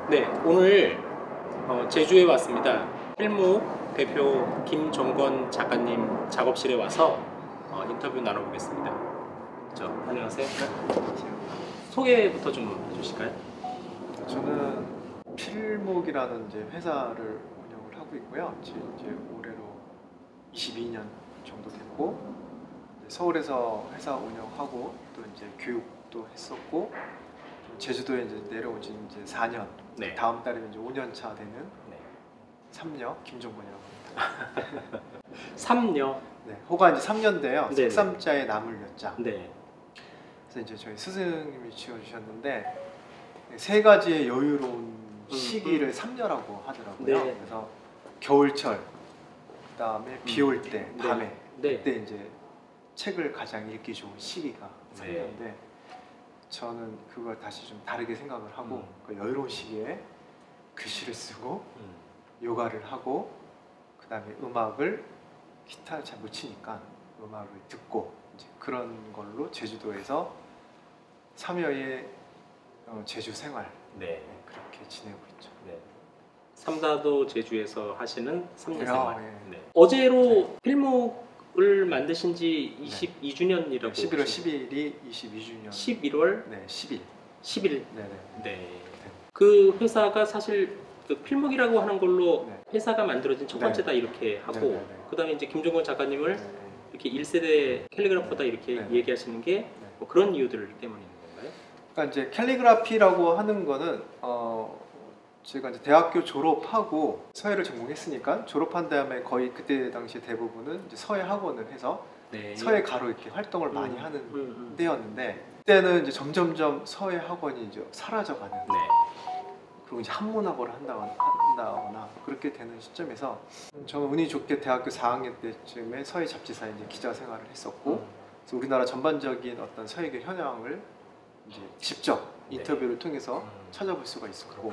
네, 오늘 제주에 왔습니다. 필목 대표 김종건 작가님 작업실에 와서 인터뷰 나눠보겠습니다. 안녕하세요. 소개부터 좀 해주실까요? 저는 필목이라는 이제 회사를 운영을 하고 있고요. 이제 올해로 22년 정도 됐고, 서울에서 회사 운영하고 또 이제 교육도 했었고, 제주도에 이제 내려온 지 이제 4년, 네. 다음 달이면 이제 5년 차 되는 네. 삼녀 김종건이라고 합니다. 삼녀. 네, 호가 이제 3년대요. 네네. 석삼자에 나물 엿자. 네. 그래서 이제 저희 스승님이 지어주셨는데 세 가지의 여유로운 시기를 삼녀라고 하더라고요. 네. 그래서 겨울철, 그다음에 비 올 때, 네. 밤에 네. 그때 이제 책을 가장 읽기 좋은 시기가 삼녀인데 저는 그걸 다시 좀 다르게 생각을 하고 그 여유로운 시기에 글씨를 쓰고 요가를 하고 그다음에 음악을 기타를 잘 못 치니까 음악을 듣고 이제 그런 걸로 제주도에서 삼여의 제주 생활 네. 그렇게 지내고 있죠. 네. 삼사도 제주에서 하시는 삼녀 생활. 예. 네. 어제로 필목을 만드신 지 22주년이라고. 11월 10일이 22주년. 11월 네, 10일. 10일. 네네. 네. 그 회사가 사실 그 필목이라고 하는 걸로 네. 회사가 만들어진 첫 번째다 이렇게 하고, 네네네. 그다음에 이제 김종건 작가님을 네. 이렇게 1세대 캘리그라퍼다 이렇게 네. 얘기하시는 게 뭐 그런 이유들 때문인 건가요? 그러니까 이제 캘리그라피라고 하는 거는 제가 이제 대학교 졸업하고 서예를 전공했으니까 졸업한 다음에 거의 그때 당시 대부분은 이제 서예 학원을 해서 네. 서예 가로 이렇게 활동을 많이 하는 음. 때였는데 그때는 이제 점점점 서예 학원이 이제 사라져가는 네. 그리고 이제 한문학어를 한다거나 그렇게 되는 시점에서 저는 운이 좋게 대학교 4학년 때쯤에 서예 잡지사에 이제 기자 생활을 했었고 그래서 우리나라 전반적인 어떤 서예계 현황을 이제 직접 인터뷰를 통해서 찾아볼 수가 있었고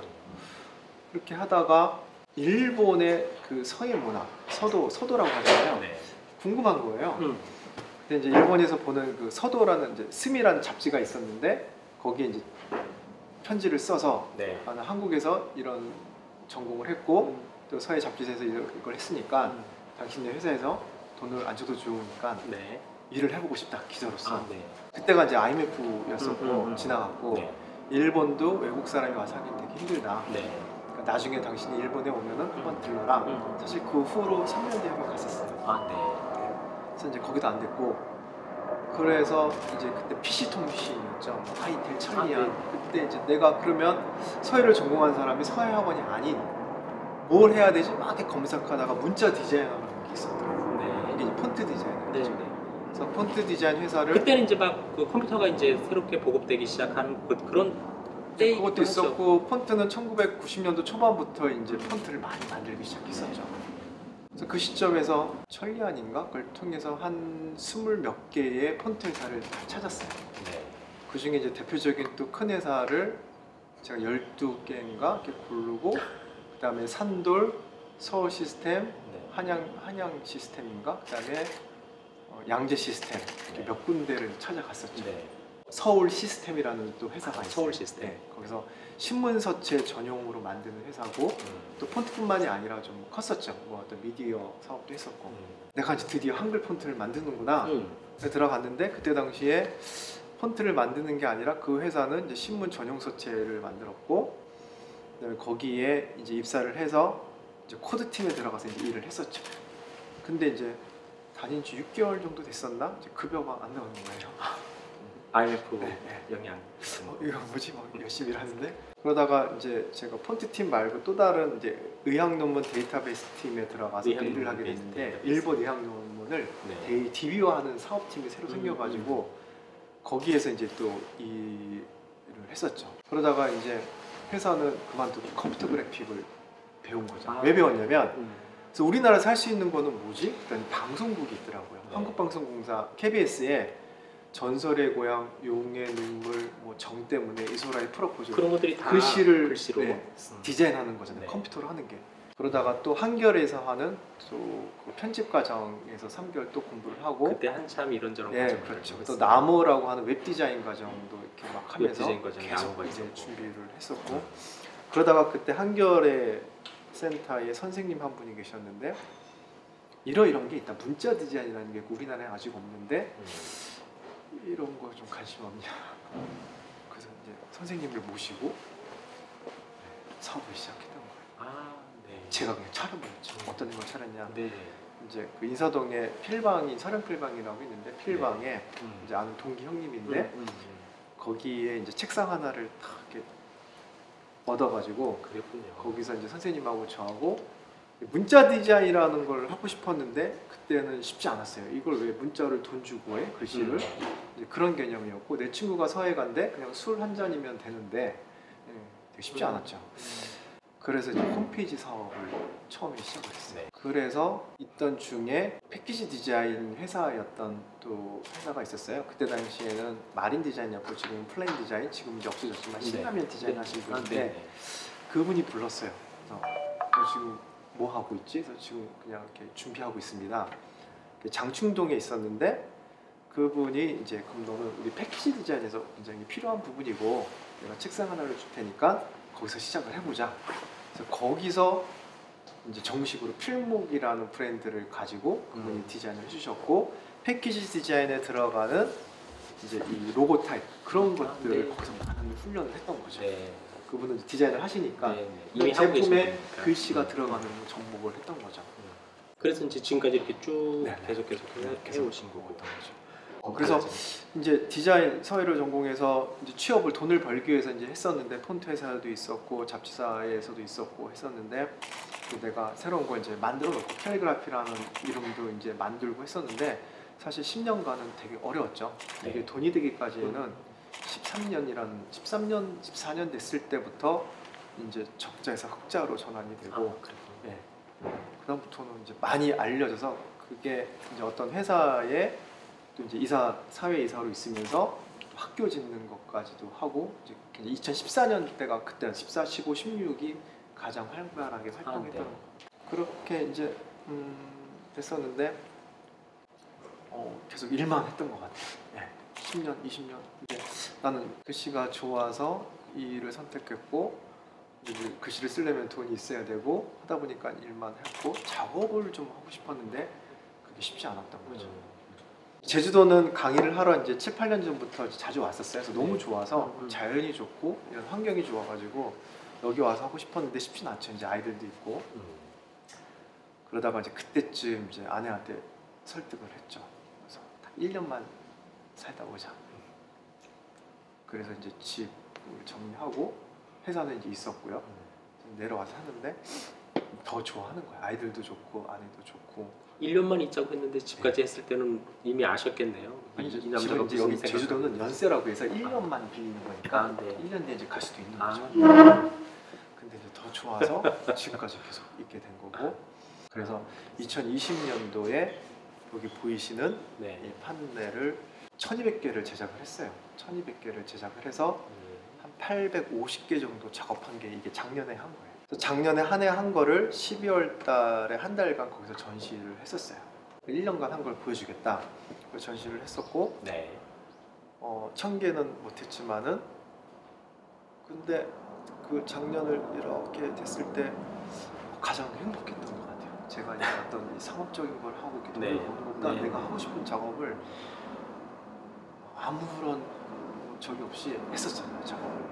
그렇게 하다가 일본의 그 서예 문화 서도라고 하잖아요. 네. 궁금한 거예요. 근데 이제 일본에서 보는 그 서도라는 이제 스미라는 잡지가 있었는데 거기에 이제 편지를 써서 네. 나는 한국에서 이런 전공을 했고 또 서예 잡지사에서 이걸 했으니까 당신네 회사에서 돈을 안 줘도 좋으니까 네. 일을 해보고 싶다 기자로서. 네. 그때가 이제 IMF였었고 지나갔고 네. 일본도 외국 사람이 와서 하긴 되게 힘들다. 네. 그러니까 나중에 당신이 일본에 오면은 한번 들러라. 사실 그 후로 3년 뒤에 한번 갔었어요. 네. 그래서 이제 거기도 안 됐고 그래서 이제 그때 PC 통신이었죠. 하이텔 천리안. 그때 이제 내가 그러면 서예를 전공한 사람이 서예 학원이 아닌 뭘 해야 되지? 막 이렇게 검색하다가 문자 디자이너라는 게 있었더라고요. 네. 이게 이제 폰트 디자이너죠. 네. 그래서 폰트 디자인 회사를 그때는 이제 막 그 컴퓨터가 이제 새롭게 보급되기 시작한 그런 때 그것도 있었고 폰트는 1990년도 초반부터 이제 폰트를 많이 만들기 시작했었죠. 그래서 그 시점에서 천리안인가 그걸 통해서 한 20몇 개의 폰트 회사를 찾았어요. 네. 그 중에 이제 대표적인 또 큰 회사를 제가 12개인가 이렇게 고르고 그 다음에 산돌, 서울 시스템, 네. 한양 시스템인가 그 다음에 양재 시스템 이렇게 몇 군데를 찾아갔었죠. 네. 서울 시스템이라는 또 회사가 있어요. 서울 시스템. 네, 거기서 신문서체 전용으로 만드는 회사고 또 폰트뿐만이 아니라 좀 컸었죠. 뭐 어떤 미디어 사업도 했었고 내가 이제 드디어 한글 폰트를 만드는구나. 들어갔는데 그때 당시에 폰트를 만드는 게 아니라 그 회사는 이제 신문 전용 서체를 만들었고 그다음에 거기에 이제 입사를 해서 이제 코드 팀에 들어가서 이제 일을 했었죠. 근데 이제 다닌 지 6개월 정도 됐었나? 이제 급여가 안 나오는 거예요. IMF 네. 영향. 이거 뭐지? 막 열심히 일하는데 그러다가 이제 제가 폰트 팀 말고 또 다른 이제 의학 논문 데이터베이스 팀에 들어가서 일을 하게 됐는데 일본 의학 논문을 DB화하는 사업팀이 새로 생겨가지고 거기에서 이제 또 일을 했었죠. 그러다가 이제 회사는 그만두고 컴퓨터 그래픽을 배운 거죠. 왜 배웠냐면 그래서 우리나라에서 할 수 있는 거는 뭐지? 일단 방송국이 있더라고요. 한국방송공사 KBS에 전설의 고향, 용의 눈물, 뭐 정 때문에 이소라의 프로포즈 그런 것들이 다 글씨로 디자인하는 거잖아요. 네. 컴퓨터로 하는 게. 그러다가 또 한겨레에서 하는 또 그 편집 과정에서 3개월 또 공부를 하고 그때 한참 이런저런 예, 그렇죠. 또 나모라고 하는 웹 디자인 과정도 이렇게 막 하면서 웹 디자인 과정, 계속 나모가 이제 있었고. 준비를 했었고 그러다가 그때 한겨레 센터에 선생님 한 분이 계셨는데 이런 게 있다. 문자 디자인이라는 게 우리나라에 아직 없는데 이런 거 좀 관심 없냐. 그래서 이제 선생님을 모시고 사업을 시작했던 거예요. 아, 네. 제가 그냥 차려버렸죠. 어떤 걸 차렸냐. 네. 이제 그 인사동에 필방이 서령필방이라고 있는데 필방에 이제 아는 동기 형님인데 거기에 이제 책상 하나를 딱 이렇게 얻어가지고 그랬군요. 거기서 이제 선생님하고 저하고 문자 디자인이라는 걸 하고 싶었는데 그때는 쉽지 않았어요. 이걸 왜 문자를 돈 주고 해? 글씨를 이제 그런 개념이었고 내 친구가 서해가인데 그냥 술 한 잔이면 되는데 되게 쉽지 않았죠. 그래서 이제 홈페이지 사업을 처음에 시작을 했어요. 네. 그래서 있던 중에 패키지 디자인 회사였던 또 회사가 있었어요. 그때 당시에는 마린 디자인이었고 지금은 플레인 디자인, 지금 이제 없어졌지만 네. 신라면 디자인 하시는 분인데 네. 그분이 불렀어요. 그래서 지금 뭐 하고 있지? 그래서 지금 그냥 이렇게 준비하고 있습니다. 장충동에 있었는데 그분이 이제 그럼 너는 우리 패키지 디자인에서 굉장히 필요한 부분이고 내가 책상 하나를 줄 테니까 거기서 시작을 해보자. 그래서 거기서 이제 정식으로 필목이라는 브랜드를 가지고 그분이 디자인을 해주셨고 패키지 디자인에 들어가는 이제 이 로고 타입 그런 것들을 네. 거기서 많은 훈련을 했던 거죠. 네. 그분은 이제 디자인을 하시니까 네. 그 이미 하고 계신 제품에 거니까. 글씨가 들어가는 접목을 했던 거죠. 그래서 이제 지금까지 이렇게 쭉 네. 계속해서 계속 해오신 거고. 그래서 이제 디자인 서예를 전공해서 이제 취업을 돈을 벌기 위해서 이제 했었는데 폰트 회사도 있었고 잡지사에서도 있었고 했었는데 내가 새로운 거 이제 만들어 놓고 캘리그라피라는 이름도 이제 만들고 했었는데 사실 10년간은 되게 어려웠죠. 이게 네. 돈이 되기까지는 13년, 14년 됐을 때부터 이제 적자에서 흑자로 전환이 되고 예. 그다음부터는 이제 많이 알려져서 그게 이제 어떤 회사에 또 이제 사회 이사로 있으면서 학교 짓는 것까지도 하고 이제 2014년 때가 그때는 14, 15, 16이 가장 활발하게 활동했던 그렇게 이제 됐었는데 계속 일만 했던 것 같아요. 예. 10년, 20년. 이제 나는 글씨가 좋아서 이 일을 선택했고 이제 글씨를 쓰려면 돈이 있어야 되고 하다 보니까 일만 했고 작업을 좀 하고 싶었는데 그게 쉽지 않았던 거죠. 제주도는 강의를 하러 이제 7, 8년 전부터 자주 왔었어요. 그래서 너무 좋아서 자연이 좋고 이런 환경이 좋아가지고 여기 와서 하고 싶었는데 쉽진 않죠. 이제 아이들도 있고 그러다가 이제 그때쯤 이제 아내한테 설득을 했죠. 그래서 1년만 살다 오자. 그래서 이제 집 정리하고 회사는 이제 있었고요. 내려와서 하는데 더 좋아하는 거예요. 아이들도 좋고 아내도 좋고. 1년만 있자고 했는데 집까지 했을 때는 이미 아셨겠네요. 아니, 이 남자가 이제 여기 제주도는 연세라고 해서 1년만 빌리는 거니까 네. 1년 뒤에 이제 갈 수도 있는 거죠. 근데 이제 더 좋아서 지금까지 계속 있게 된 거고. 그래서 2020년도에 여기 보이시는 네. 이 판넬을 1200개를 제작을 했어요. 1200개를 제작을 해서 한 850개 정도 작업한 게 이게 작년에 한 거예요. 그래서 작년에 한 해 한 거를 12월 달에 한 달간 거기서 전시를 했었어요. 1년간 한 걸 보여주겠다. 그래서 전시를 했었고 네. 1000개는 못했지만은 근데 그 작년을 이렇게 됐을 때 가장 행복했던 것 같아요. 제가 이제 어떤 상업적인 걸 하고 이렇게 돈을 버는 것보다 내가 하고 싶은 작업을 아무런 적이 없이 했었잖아요. 작업을.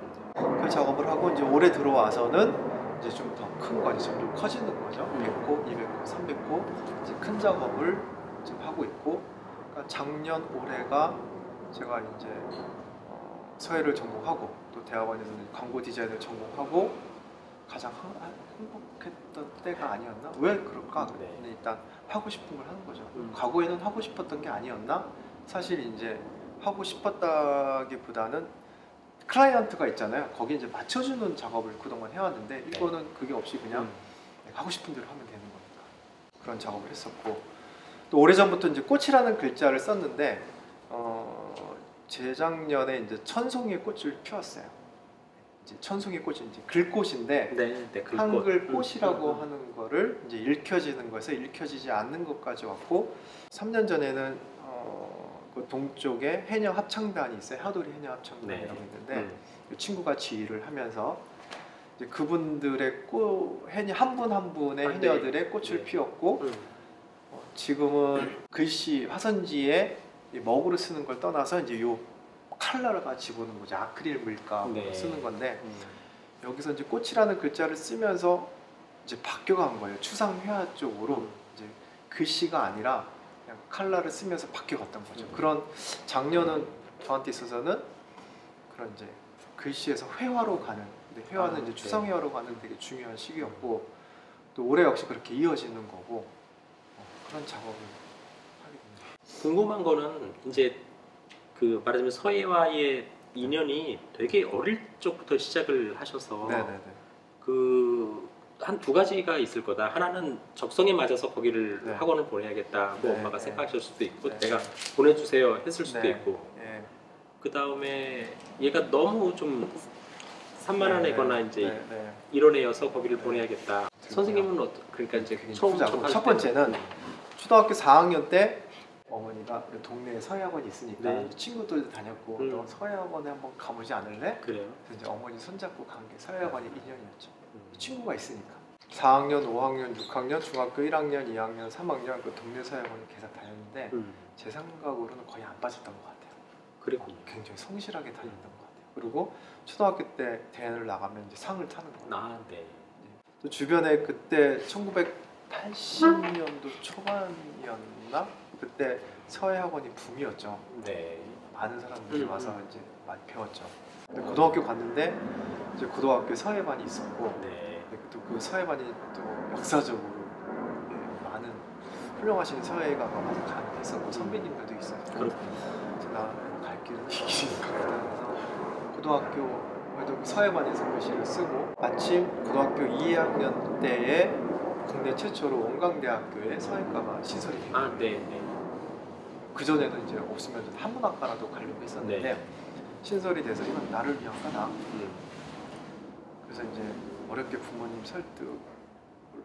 그 작업을 하고 이제 올해 들어와서는 이제 좀 더 큰 거, 점점 커지는 거죠. 100호, 200호, 300호 이제 큰 작업을 지금 하고 있고, 그러니까 작년 올해가 제가 이제 서예를 전공하고 또 대학원에서는 광고 디자인을 전공하고 가장 행복했던 때가 아니었나? 왜 그럴까? 근데 일단 하고 싶은 걸 하는 거죠. 과거에는 하고 싶었던 게 아니었나? 사실 이제 하고 싶었다기보다는 클라이언트가 있잖아요. 거기에 이제 맞춰주는 작업을 그동안 해왔는데 이거는 그게 없이 그냥 하고 싶은 대로 하면 되는 거니까 그런 작업을 했었고, 또 오래전부터 이제 꽃이라는 글자를 썼는데 재작년에 이제 천송이의 꽃을 피웠어요. 이제 천송이 꽃이 이제 글꽃인데 글꽃. 한글 꽃이라고 하는 거를 이제 읽혀지는 거에서 읽혀지지 않는 것까지 왔고, 3년 전에는 그 동쪽에 해녀 합창단이 있어요. 하도리 해녀 합창단이라고 있는데 그 친구가 지휘를 하면서 이제 그분들의 해녀 한 분 한 분의 네. 해녀들의 꽃을 네. 피웠고 지금은 글씨 화선지에 이 먹으로 쓰는 걸 떠나서 이제 요 칼라가 집어넣은 거죠. 아크릴 물감으로 네. 쓰는 건데 여기서 이제 꽃이라는 글자를 쓰면서 이제 바뀌어간 거예요. 추상회화 쪽으로 이제 글씨가 아니라 그냥 칼라를 쓰면서 바뀌어갔던 거죠. 그런 장면은 저한테 있어서는 그런 이제 글씨에서 회화로 가는, 근데 회화는 이제 추상회화로 가는 되게 중요한 시기였고 또 올해 역시 그렇게 이어지는 거고 그런 작업을 하게 됩니다. 궁금한 거는 이제 그 말하자면 서예와의 인연이 되게 어릴 적부터 시작을 하셔서 네네네. 그 한 두 가지가 있을 거다. 하나는 적성에 맞아서 거기를 네. 학원을 보내야겠다고 네, 엄마가 네. 생각하실 수도 있고 네. 내가 보내주세요 했을 수도 네. 있고 예. 그 다음에 얘가 너무 좀 산만하거나 이제 네, 네. 이런 애여서 거기를 네. 보내야겠다. 선생님은 그러니까 이제 그게 처음 투자고, 접하실 첫 번째는 때는 초등학교 4학년 때 어머니가 동네에 서예학원이 있으니까 네. 친구들도 다녔고 너 서예학원에 한번 가보지 않을래? 그래요. 그래서 이제 어머니 손잡고 간 게 서예학원이 1년이었죠. 친구가 있으니까. 4학년, 5학년, 6학년, 중학교 1학년, 2학년, 3학년 그 동네 서예학원을 계속 다녔는데 제 생각으로는 거의 안 빠졌던 것 같아요. 그랬군요. 굉장히 성실하게 다녔던 것 같아요. 그리고 초등학교 때 대회를 나가면 이제 상을 타는 거예요. 아, 네. 또 주변에 그때 1980년도 초반이었나? 그때 서예학원이 붐이었죠. 네. 많은 사람들이 와서 이제 많이 배웠죠. 근데 고등학교 갔는데 이제 고등학교 서예반이 있었고 네. 또 그 서예반이 또 역사적으로 많은 훌륭하신 서예가가 많이 가는 게 있었고 선배님들도 있었고 그래서 나는 갈 길은 이 길인가 보다 해서 고등학교에도 서예반에서 글씨를 쓰고 마침 고등학교 2학년 때에 국내 최초로 원광대학교에 서예과가 신설이 됐어요. 아, 네, 네. 그전에는 이제 없으면 한문학과라도 가려고 했었는데 네. 신설이 돼서 이건 나를 위한 거다. 그래서 이제 어렵게 부모님 설득을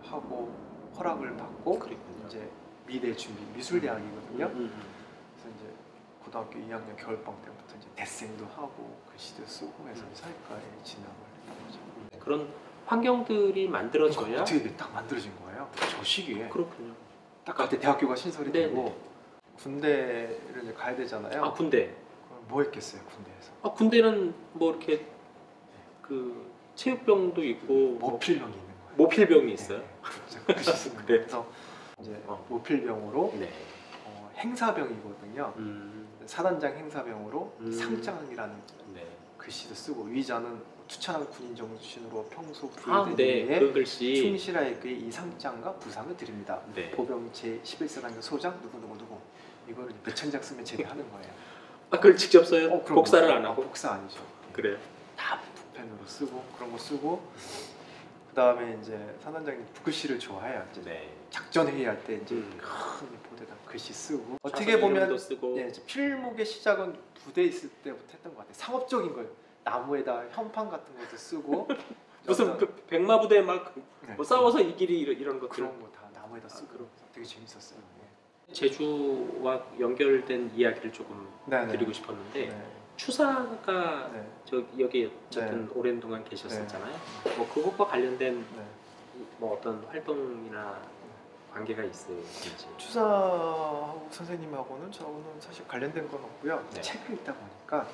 하고 허락을 받고 그랬군요. 이제 미대 준비 미술대학이거든요. 그래서 이제 고등학교 2학년 겨울방학 때부터 이제 대생도 하고 글씨도 쓰고 해서 서예과에 진학을 했던 거죠. 그런 환경들이 만들어져야 어떻게 딱 만들어진 거예요? 저 시기에 그렇군요. 딱 그때 대학교가 신설이 네, 되고 네. 군대를 이제 가야 되잖아요. 아, 군대. 그럼 뭐 했겠어요 군대에서? 아, 군대는 뭐 이렇게 그 체육병도 있고 모필병이 있는 거예요. 모필병이 있어요. 네, 글씨 쓰는 거. 그래. 그래서 이제 모필병으로 네. 행사병이거든요. 사단장 행사병으로 상장이라는 네. 글씨도 쓰고 위자는 투철한 군인 정신으로 평소 아, 후일들 네. 위해 그 글씨. 충실하게 이 상장과 부상을 드립니다. 네. 보병 제 11사단계 소장 누구누구 이거를 몇 천 장 쓰면 제대하는 거예요. 아, 그걸 직접 써요? 그럼 복사를 뭐, 안 하고? 복사 아니죠. 그래요. 다 붓펜으로 쓰고 그런 거 쓰고 그 다음에 이제 사단장님 글씨를 좋아해요. 이제 네. 작전 회의할 때 이제 큰 보드에다 글씨 쓰고 어떻게 이름도 보면 쓰고. 이제 필목의 시작은 부대 있을 때부터 했던 것 같아요. 상업적인 거예요. 나무에다 현판 같은 것도 쓰고 무슨 어떤- 백마부대 막 네, 뭐 싸워서 이 길이 이런 것들. 그런 거 다 나무에다 쓰고 그럼. 되게 재밌었어요. 제주와 연결된 이야기를 조금 네, 드리고 싶었는데 네. 추사가 네. 저 여기 어쨌든 오랜 동안 계셨었잖아요. 뭐 그것과 관련된 네. 뭐 어떤 활동이나 관계가 있으신지. 추사하고 선생님하고는 저는 사실 관련된 건 없고요. 네. 책을 읽다 보니까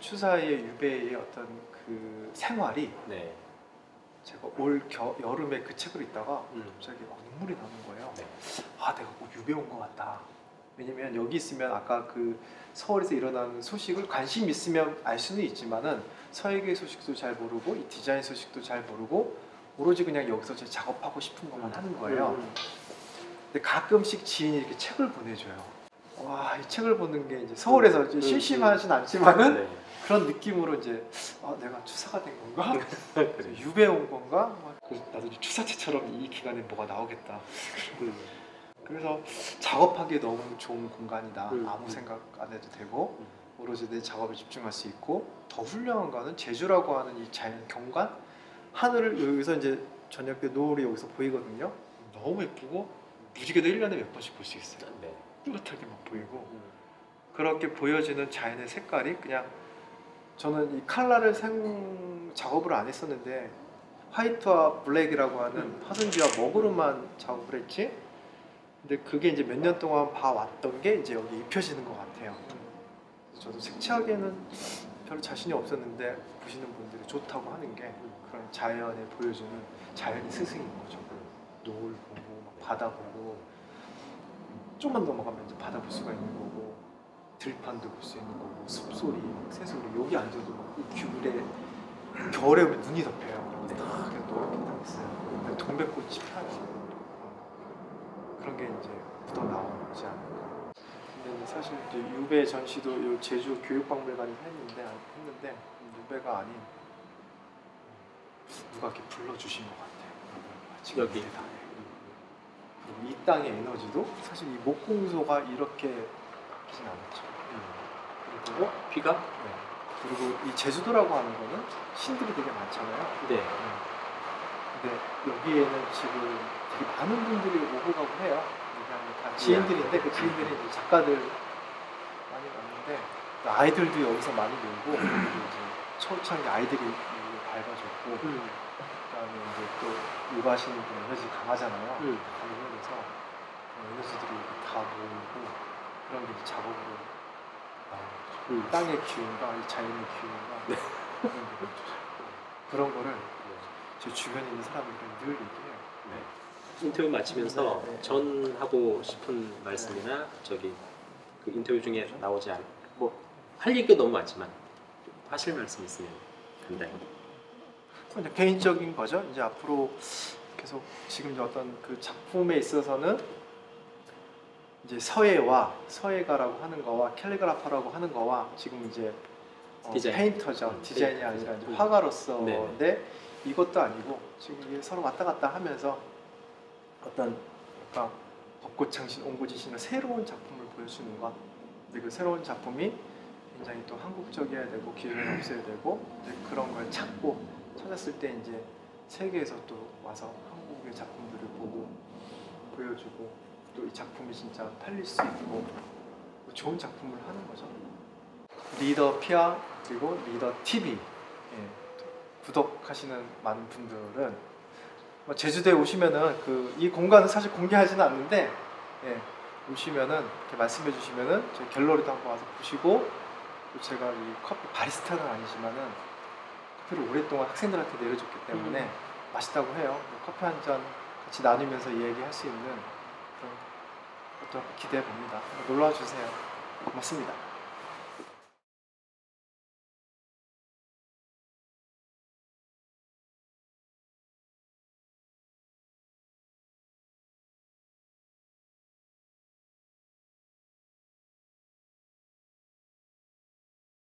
추사의 유배의 어떤 그 생활이 네. 제가 여름에 그 책을 읽다가 갑자기 눈물이 나는 거예요. 네. 아, 내가 꼭 유배 온 것 같다. 왜냐면 여기 있으면 아까 그 서울에서 일어나는 소식을 관심 있으면 알 수는 있지만은 서예계 소식도 잘 모르고 이 디자인 소식도 잘 모르고 오로지 그냥 여기서 제 작업하고 싶은 것만 하는 거예요. 근데 가끔씩 지인이 이렇게 책을 보내줘요. 와, 이 책을 보는 게 이제 서울에서 이제 심심하진 않지만은 네. 그런 느낌으로 이제 내가 추사가 된 건가? 유배 온 건가? 나도 추사체처럼 이 기간에 뭐가 나오겠다. 그래서 작업하기에 너무 좋은 공간이다. 아무 생각 안 해도 되고 오로지 내 작업에 집중할 수 있고 더 훌륭한 거는 제주라고 하는 이 자연 경관 하늘을 여기서 이제 저녁 때 노을이 여기서 보이거든요. 너무 예쁘고 무지개도 1년에 몇 번씩 볼 수 있어요. 네. 뚜렷하게 막 보이고 그렇게 보여지는 자연의 색깔이 그냥 저는 이 칼라를 작업을 안 했었는데 화이트와 블랙이라고 하는 화선지와 먹으로만 작업을 했지. 근데 그게 이제 몇 년 동안 봐왔던 게 이제 여기 입혀지는 것 같아요. 저도 색채하기에는 별로 자신이 없었는데 보시는 분들이 좋다고 하는 게 그런 자연에 보여주는 자연의 스승인 거죠. 노을 보고 막 바다 보고 좀만 넘어가면 이제 바다 볼 수가 있는 거고 들판도 볼 수 있는 거고 숲소리, 새소리 여기 앉아도 막 귤에 겨울에 오면 눈이 덮여요. 딱 그냥 노랗게 딱 있어요. 동백꽃이 펴요. 그런 게 이제 묻어 나오지 않을까. 근데 사실 이제 유배 전시도 요 제주 교육박물관에서 했는데 유배가 아닌 누가 이렇게 불러주신 것 같아요. 여기. 그리고 이 땅의 에너지도 사실 이 목공소가 이렇게 바뀌진 않았죠. 그리고 비가? 네. 그리고 이 제주도라고 하는 거는 신들이 되게 많잖아요. 네. 근데 여기에는 지금 되게 많은 분들이 오고 가고 해요. 다 지인들인데 그 지인들이 이제 작가들 많이 왔는데 아이들도 여기서 많이 놀고 그리고 이제 초창기 아이들이 밟아줬고 그다음에 이제 또 육아하시는 분 에너지 강하잖아요. 강렬해서 에너지들이 이렇게 다 모이고 그런 게 이제 작업으로 나오는 거죠. 땅의 기운과 이 자연의 기운과 그런 거를 제 주변에 있는 사람들은 늘 얘기해요. 인터뷰 마치면서 네. 전하고 싶은 말씀이나 저기 그 인터뷰 중에 나오지 않은 뭐 할 얘기가 너무 많지만 하실 말씀 있으면 간단히. 이제 개인적인 거죠. 이제 앞으로 계속 지금 이제 어떤 그 작품에 있어서는 이제 서예가라고 하는 거와 캘리그라퍼라고 하는 거와 지금 이제 디자인. 페인터죠. 디자인이 아니라 이제 화가로서인데 네. 이것도 아니고 지금 이게 서로 왔다 갔다 하면서 어떤 벚꽃창신, 옹고지신의 새로운 작품을 보여주는 것. 근데 그 새로운 작품이 굉장히 또 한국적이어야 되고 기존에 없어야 되고 이제 그런 걸 찾았을 때 이제 세계에서 또 와서 한국의 작품들을 보고 보여주고 또 이 작품이 진짜 팔릴 수 있고 좋은 작품을 하는 거죠. 리더 피아 그리고 리더 TV 구독하시는 많은 분들은 제주도에 오시면은 이 공간은 사실 공개하지는 않는데 오시면은 이렇게 말씀해 주시면은 저희 갤러리도 한번 와서 보시고 또 제가 이 커피 바리스타는 아니지만은 커피를 오랫동안 학생들한테 내려줬기 때문에 맛있다고 해요. 커피 한 잔 같이 나누면서 얘기할 수 있는 그런 것도 기대해 봅니다. 놀러와 주세요. 고맙습니다.